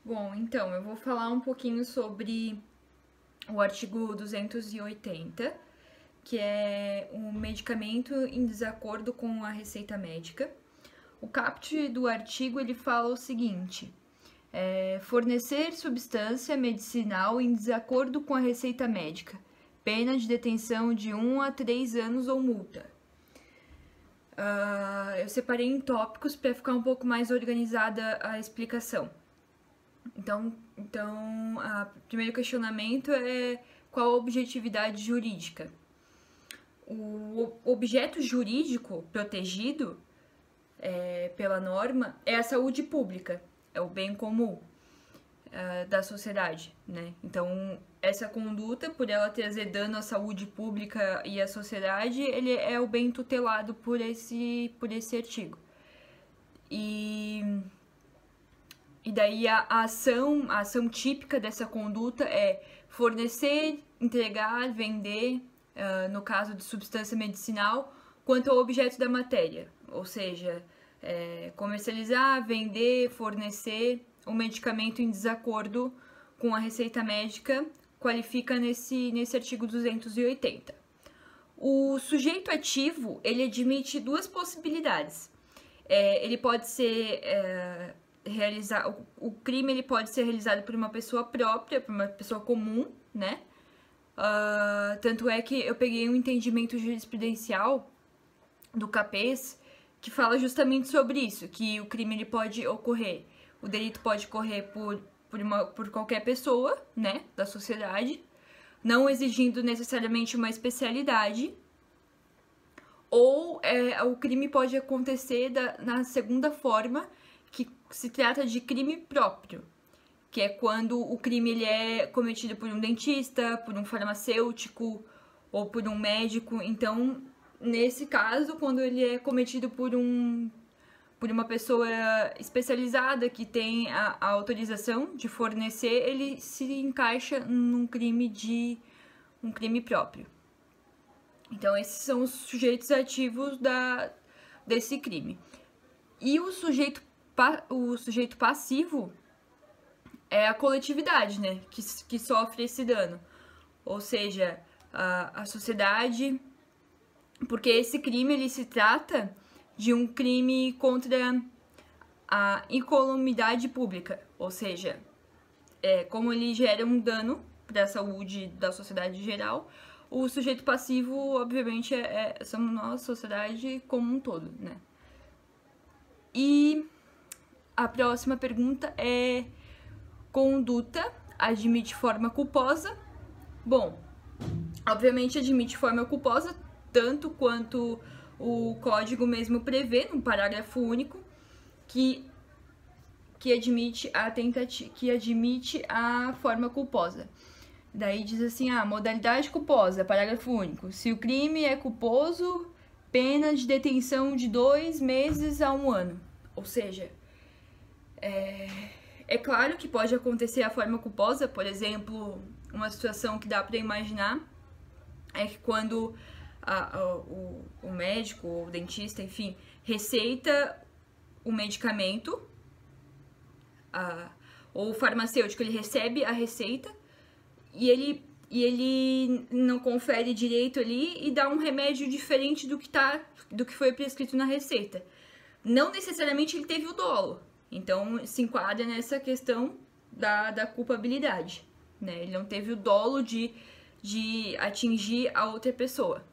Bom, então, eu vou falar um pouquinho sobre o artigo 280, que é um medicamento em desacordo com a receita médica. O caput do artigo ele fala o seguinte: fornecer substância medicinal em desacordo com a receita médica, pena de detenção de 1 a 3 anos ou multa. Eu separei em tópicos para ficar um pouco mais organizada a explicação. Então, o primeiro questionamento é qual a objetividade jurídica? O objeto jurídico protegido pela norma é a saúde pública, é o bem comum da sociedade, né? Então, essa conduta, por ela trazer dano à saúde pública e à sociedade, ele é o bem tutelado por esse artigo. E daí a ação típica dessa conduta é fornecer, entregar, vender, no caso de substância medicinal, quanto ao objeto da matéria, ou seja, comercializar, vender, fornecer um medicamento em desacordo com a receita médica, qualifica nesse artigo 280. O sujeito ativo, ele admite duas possibilidades. Ele pode ser o crime ele pode ser realizado por uma pessoa própria, por uma pessoa comum, né? Tanto é que eu peguei um entendimento jurisprudencial do CAPES que fala justamente sobre isso, que o crime ele pode ocorrer, o delito pode ocorrer por qualquer pessoa, né, da sociedade, não exigindo necessariamente uma especialidade, ou o crime pode acontecer na segunda forma, que se trata de crime próprio, que é quando o crime ele é cometido por um dentista, por um farmacêutico ou por um médico. Então, nesse caso, quando ele é cometido por uma pessoa especializada que tem a autorização de fornecer, ele se encaixa num um crime próprio. Então, esses são os sujeitos ativos desse crime. E o sujeito passivo é a coletividade, né, que sofre esse dano. Ou seja, a sociedade, porque esse crime ele se trata de um crime contra a incolumidade pública, ou seja, como ele gera um dano para a saúde da sociedade em geral, o sujeito passivo, obviamente, somos nós, sociedade como um todo, né? E a próxima pergunta é: conduta admite forma culposa? Bom, obviamente admite forma culposa, tanto quanto o código mesmo prevê, num parágrafo único, que admite a forma culposa. Daí diz assim, modalidade culposa, parágrafo único. Se o crime é culposo, pena de detenção de 2 meses a 1 ano. Ou seja, é claro que pode acontecer a forma culposa, por exemplo, uma situação que dá para imaginar é que quando o médico ou o dentista, enfim, receita o medicamento, ou o farmacêutico, ele recebe a receita e ele não confere direito ali e dá um remédio diferente do que foi prescrito na receita. Não necessariamente ele teve o dolo, então se enquadra nessa questão da culpabilidade, né? Ele não teve o dolo de atingir a outra pessoa.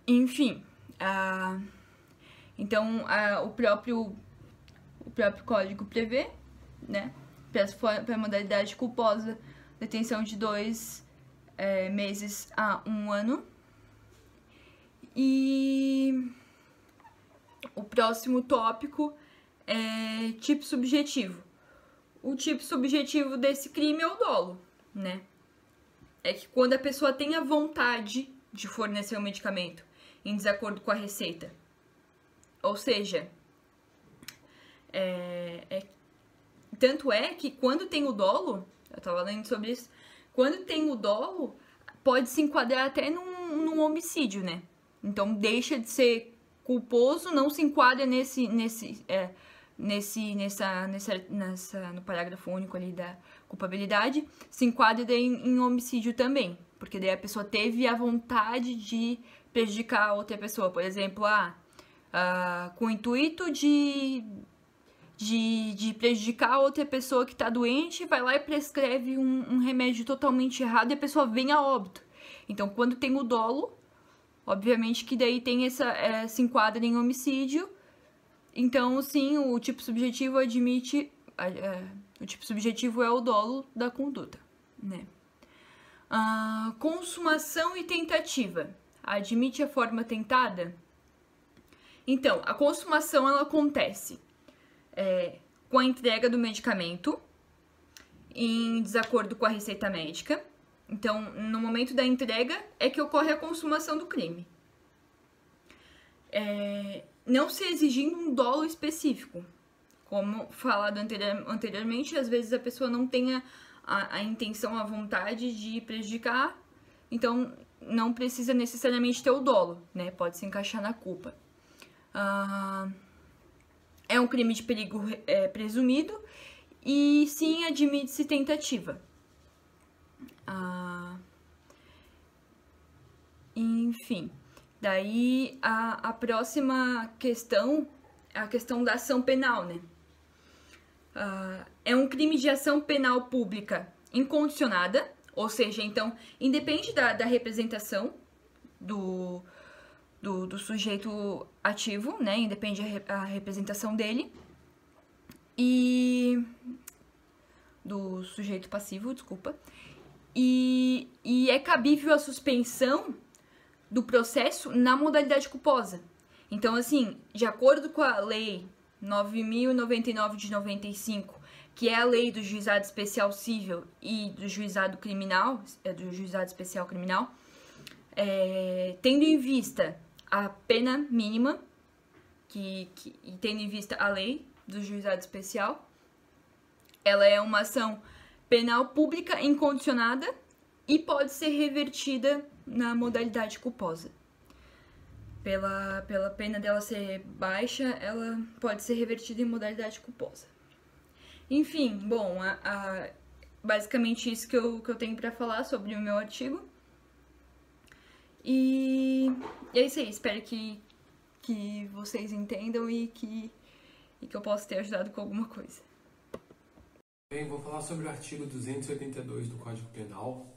Enfim, então o próprio código prevê, né, para a modalidade culposa, detenção de 2 meses a 1 ano. E o próximo tópico é tipo subjetivo. O tipo subjetivo desse crime é o dolo, né? É que quando a pessoa tem a vontade de fornecer o medicamento em desacordo com a receita. Ou seja, tanto é que quando tem o dolo, eu tava lendo sobre isso, quando tem o dolo, pode se enquadrar até num homicídio, né? Então deixa de ser culposo, não se enquadra no parágrafo único ali da culpabilidade, se enquadra daí em homicídio também, porque daí a pessoa teve a vontade de prejudicar a outra pessoa, por exemplo, com o intuito de prejudicar a outra pessoa que está doente, vai lá e prescreve um remédio totalmente errado e a pessoa vem a óbito. Então, quando tem o dolo, obviamente que daí tem se enquadra em homicídio. Então, sim, o tipo subjetivo admite... o tipo subjetivo é o dolo da conduta, né? Consumação e tentativa. Admite a forma tentada? Então, a consumação, ela acontece com a entrega do medicamento em desacordo com a receita médica. Então, no momento da entrega é que ocorre a consumação do crime. Não se exigindo um dolo específico. Como falado anteriormente, às vezes a pessoa não tem a intenção, a vontade de prejudicar, então não precisa necessariamente ter o dolo, né? Pode se encaixar na culpa. É um crime de perigo presumido e sim admite-se tentativa. Enfim, daí a próxima questão é a questão da ação penal, né? É um crime de ação penal pública incondicionada, ou seja, então, independe da representação do sujeito ativo, né? Independe a representação dele. E do sujeito passivo, desculpa. E é cabível a suspensão do processo na modalidade culposa. Então, assim, de acordo com a Lei 9.099 de 95, que é a lei do Juizado Especial Cível e do Juizado Criminal, do Juizado Especial Criminal, tendo em vista a pena mínima e tendo em vista a lei do Juizado Especial, ela é uma ação penal pública incondicionada e pode ser revertida na modalidade culposa. Pela pena dela ser baixa, ela pode ser revertida em modalidade culposa. Enfim, bom, basicamente isso que eu tenho para falar sobre o meu artigo. E é isso aí, espero que vocês entendam e que eu possa ter ajudado com alguma coisa. Bem, vou falar sobre o artigo 282 do Código Penal.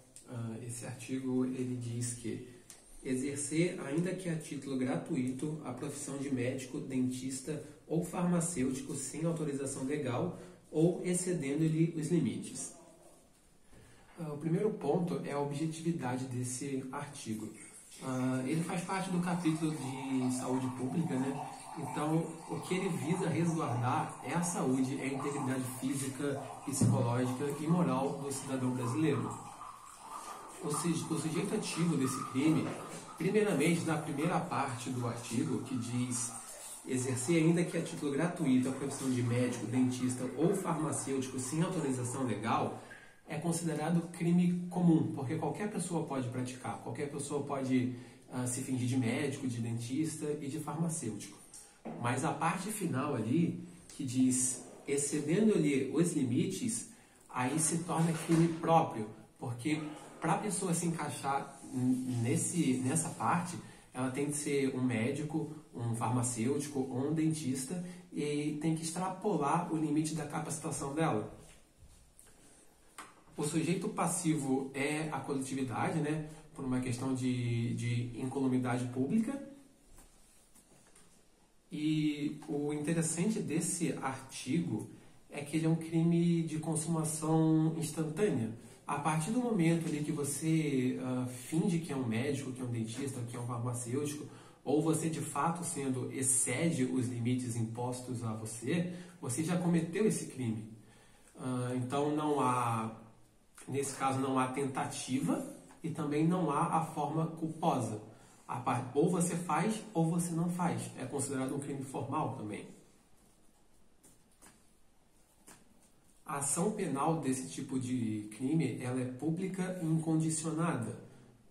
Esse artigo, ele diz que exercer, ainda que a título gratuito, a profissão de médico, dentista ou farmacêutico sem autorização legal ou excedendo-lhe os limites. O primeiro ponto é a objetividade desse artigo. Ele faz parte do capítulo de saúde pública, né? Então, o que ele visa resguardar é a saúde, é a integridade física, psicológica e moral do cidadão brasileiro. O sujeito ativo desse crime, primeiramente, na primeira parte do artigo, que diz exercer, ainda que a título gratuito, a profissão de médico, dentista ou farmacêutico sem autorização legal, é considerado crime comum, porque qualquer pessoa pode praticar, qualquer pessoa pode se fingir de médico, de dentista e de farmacêutico. Mas a parte final ali, que diz excedendo-lhe os limites, aí se torna crime próprio, porque para a pessoa se encaixar nessa parte, ela tem que ser um médico, um farmacêutico ou um dentista e tem que extrapolar o limite da capacitação dela. O sujeito passivo é a coletividade, né, por uma questão de incolumidade pública. E o interessante desse artigo é que ele é um crime de consumação instantânea. A partir do momento ali que você finge que é um médico, que é um dentista, que é um farmacêutico, ou você de fato excede os limites impostos a você, você já cometeu esse crime. Então nesse caso não há tentativa e também não há a forma culposa. Ou você faz ou você não faz. É considerado um crime formal também. A ação penal desse tipo de crime, ela é pública e incondicionada.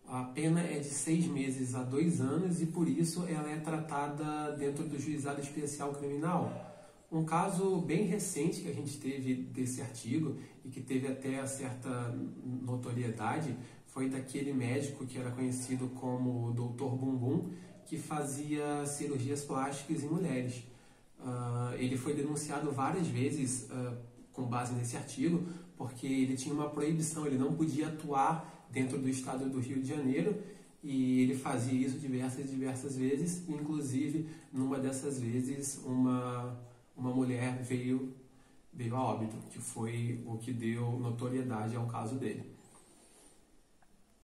A pena é de 6 meses a 2 anos e por isso ela é tratada dentro do Juizado Especial Criminal. Um caso bem recente que a gente teve desse artigo e que teve até certa notoriedade foi daquele médico que era conhecido como Dr. Bumbum, que fazia cirurgias plásticas em mulheres. Ele foi denunciado várias vezes com base nesse artigo, porque ele tinha uma proibição, ele não podia atuar dentro do estado do Rio de Janeiro, e ele fazia isso diversas vezes, inclusive numa dessas vezes uma mulher veio a óbito, que foi o que deu notoriedade ao caso dele.